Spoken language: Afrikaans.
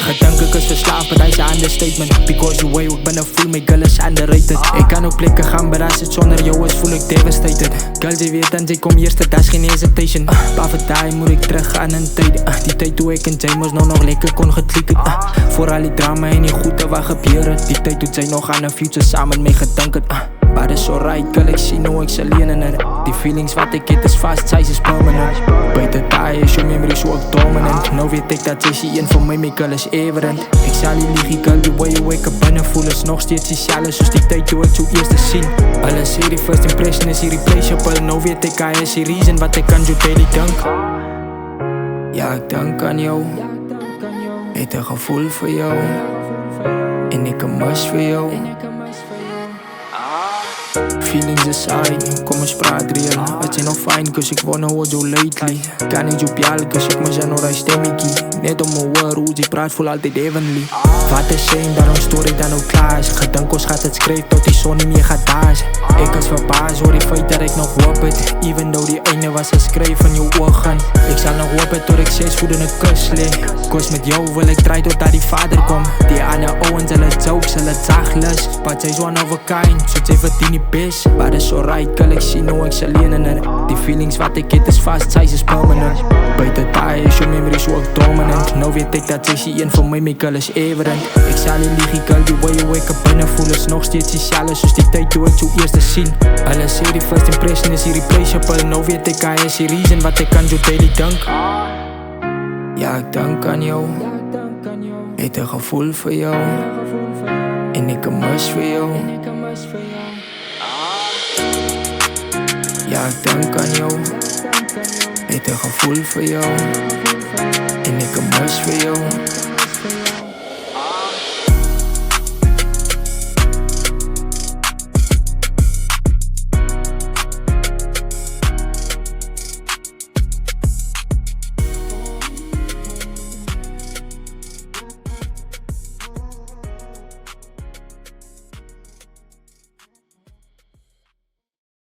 Gedink ek is verslaafd, but hy's 'n understatement. Because the way ek binne voel, my girl is underrated. Ek kan op plekke gaan, but as dit sonder jou is, voel ek devastated. Girl, jy weet en jy kom eerste, das geen hesitation. Bafetaai moet ek teruggaan in tyd. Die tyd toe ek en jy mos nou nog lekker kon geklik het. Voor al die drama en die goede wat gebeur het. Die tyd toe jy nog aan 'n future saam met my gedink het. Maar dis alright, girl, ek sien hoe ek's alleen in het. Die feelings wat ek het is vast, sy is permanent. Buiten daai is jou memory so ook dominant. Nou weet ek dat sy een van my girl is evident. Ek sal nie lieg, girl, die way hoe ek binne voel is nog steeds dieselfde soos die tyd toe ek jou eerste sien. Hulle sê die first impression is irreplaceable. Nou weet ek hy is die reason wat ek aan jou daily dink. Ja, ek dink aan jou. Het 'n gevoel vir jou. En ek 'n mis vir jou. Feelings aside, kom ons praat real. Het jy nog fine, cause ek wonder hoe jou lately. Kan nie jou pial, cause ek mis aan haar stemmetjie. Net om me hoor hoe jy praat, voel altyd heavenly. Wat 'n shame dat ons story dan ook klaar is. Gedink ons gaat het skryf tot die son nie meer gaat daas. Ek is verbaas oor die feit dat ek nog hoop het. Even though die einde was geskryf van jou ogen. Ek sal nog hoop het tot ek 6 voet in 'n kus lê. Cause met jou wil ek try tot dat die vader kom. Die ander ouens, hulle jokes, hulle zaglus. But jy's one of a kind, so jy verdien die best. Maar dis alright, girl, ek sien hoe ek's alleen in het. Die feelings wat ek het is vast, sy is permanent. Buiten daai is jou memory so ook dominant. Nou weet ek dat sy een van my girl is evident. Ek sal nie lieg, girl, die way hoe ek binne voel is nog steeds dieselfde soos die tyd toe ek jou eerste sien. Hulle sê die first impression is irreplaceable. Nou weet ek hy is die reason wat ek aan jou daily dink. Ja, ek dink aan jou. Het 'n gevoel vir jou. En ek 'n mis vir jou. Ja, ek dink aan jou. Het 'n gevoel vir jou. En ek 'n mis vir jou.